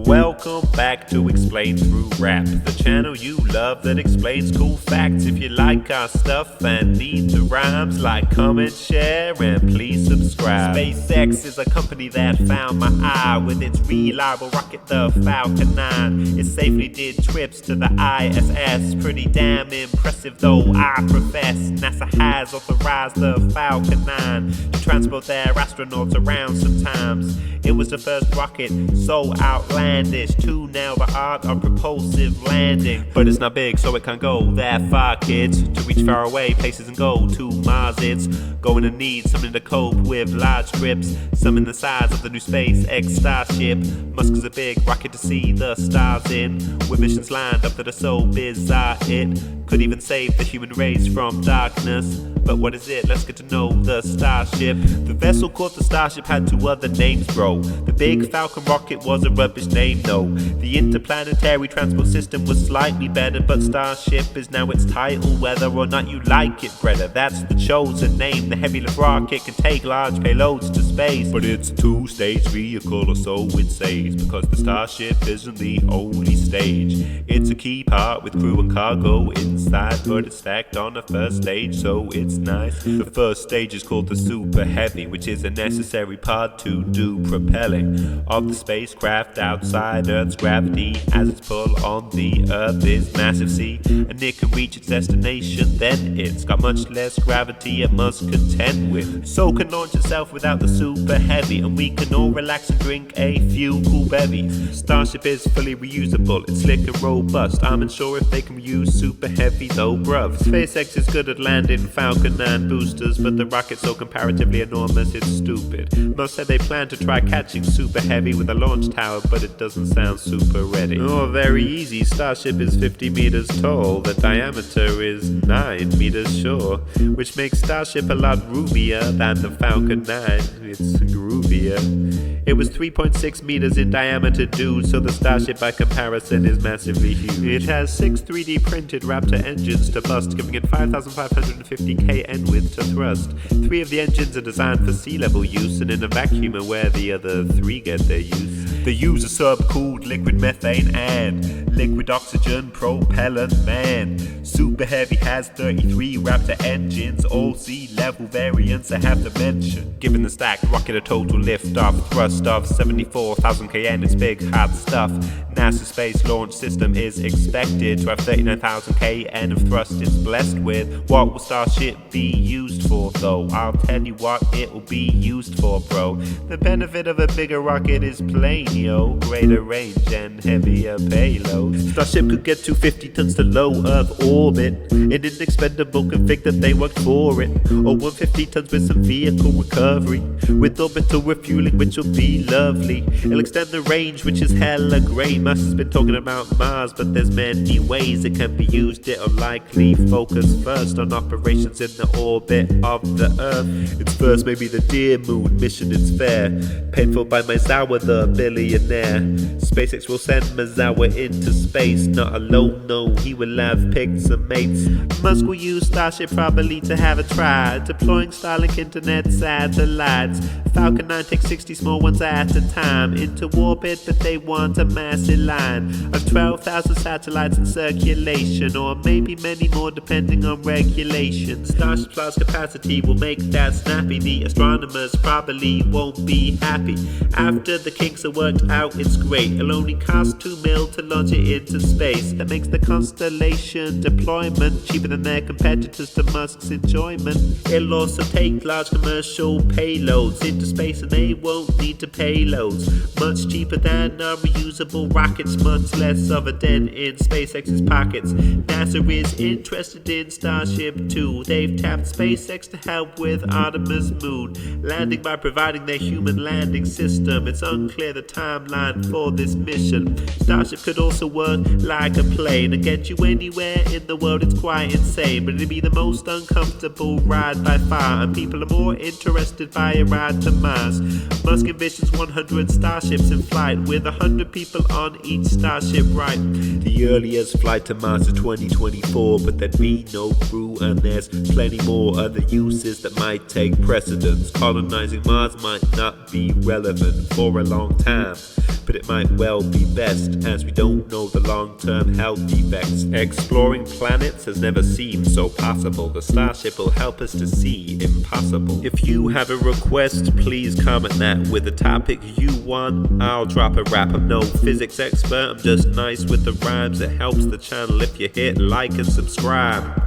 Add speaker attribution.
Speaker 1: Welcome back to Explain Through Rap, the channel you love that explains cool facts. If you like our stuff and need the rhymes, like, comment, share, and please subscribe. SpaceX is a company that found my eye with its reliable rocket, the Falcon 9. It safely did trips to the ISS, pretty damn impressive though I profess. NASA has authorized the Falcon 9 to transport their astronauts around sometimes. It was the first rocket so outlandish to nail the art of propulsive landing. But it's not big, so it can't go that far, kids. To reach far away places and go to Mars, it's going to need something to cope with large trips, some in the size of the new SpaceX Starship. Musk is a big rocket to see the stars in, with missions lined up that are so bizarre it could even save the human race from darkness. But what is it? Let's get to know the Starship. The vessel called the Starship had two other names, bro. The Big Falcon rocket was a rubbish name, though. The interplanetary transport system was slightly better, but Starship is now its title, whether or not you like it, Greta. That's the chosen name. The heavy lift rocket can take large payloads to space, but it's a two-stage vehicle, or so it says, because the Starship isn't the only stage. It's a key part with crew and cargo inside, but it's stacked on the first stage, so it's nice. The first stage is called the Super Heavy, which is a necessary part to do propelling of the spacecraft outside Earth's gravity, as its pull on the Earth is massive, see, and it can reach its destination. Then it's got much less gravity it must contend with, so can launch itself without the Super Heavy, and we can all relax and drink a few cool bevies. Starship is fully reusable, it's slick and robust. I'm unsure if they can reuse Super Heavy though, bruv. SpaceX is good at landing Falcon 9 boosters, but the rocket's so comparatively enormous it's stupid. Most said they plan to try catching Super Heavy with a launch tower, but it doesn't sound super ready. Oh, very easy. Starship is 50 meters tall, the diameter is 9 meters, sure, which makes Starship a lot roomier than the Falcon 9. It's groovier. It was 3.6 meters in diameter, dude, so the Starship by comparison is massively huge. It has 6 3D printed Raptor engines to bust, giving it 5,550 kN width to thrust. 3 of the engines are designed for sea level use, and in a vacuum are where the other 3 get their use. They use a subcooled liquid methane and liquid oxygen propellant, man. Super Heavy has 33 Raptor engines, all sea level variants I have to mention, giving the stacked rocket a total lift-off thrust of 74,000 kN. It's big hot stuff. NASA's Space Launch System is expected to have 39,000 kN of thrust it's blessed with. What will Starship be used for though? I'll tell you what it will be used for, bro. The benefit of a bigger rocket is plain, yo. Greater range and heavier payload. Starship could get 250 tons to low Earth orbit in an expendable config that they worked for it, or 150 tons with some vehicle recovery with orbital refueling, which will be lovely. It'll extend the range, which is hella great. Musk has been talking about Mars, but there's many ways it can be used. It'll likely focus first on operations in the orbit of the Earth. Its first may be the Dear Moon mission, it's fair, paid for by Mizawa the billionaire. SpaceX will send Mizawa into space, not alone, no, he will have picked some mates. Musk will use Starship probably to have a try, deploying Starlink internet satellites. Falcon 9 takes 60 small ones at a time into orbit, but they want a massive line of 12,000 satellites in circulation, or maybe many more depending on regulations. Starship's large capacity will make that snappy. The astronomers probably won't be happy. After the kinks are worked out, it's great. It'll only cost $2 million to launch it into space. That makes the constellation deployment cheaper than their competitors, to Musk's enjoyment. It'll also take large commercial payloads into space, and they won't need to pay loads. Much cheaper than our reusable rockets, much less of a dent in SpaceX's pockets. NASA is interested in Starship too. They've tapped SpaceX to help with Artemis moon landing by providing their human landing system. It's unclear the timeline for this mission. Starship could also work like a plane and get you anywhere in the world. It's quite insane, but it'd be the most uncomfortable ride by far, and people are more interested by a ride to Mars. Musk envisions 100 Starships in flight with 100 people on each Starship right. The earliest flight to Mars is 2024, but there'd be no crew, and there's plenty more other uses that might take precedence. Colonizing Mars might not be relevant for a long time, but it might well be best, as we don't know the long-term health effects. Exploring planets has never seemed so possible. The Starship will help us to see impossible. If you have a request, please comment that with a topic you want. I'll drop a rap. I'm no physics expert, I'm just nice with the rhymes. It helps the channel if you hit like and subscribe.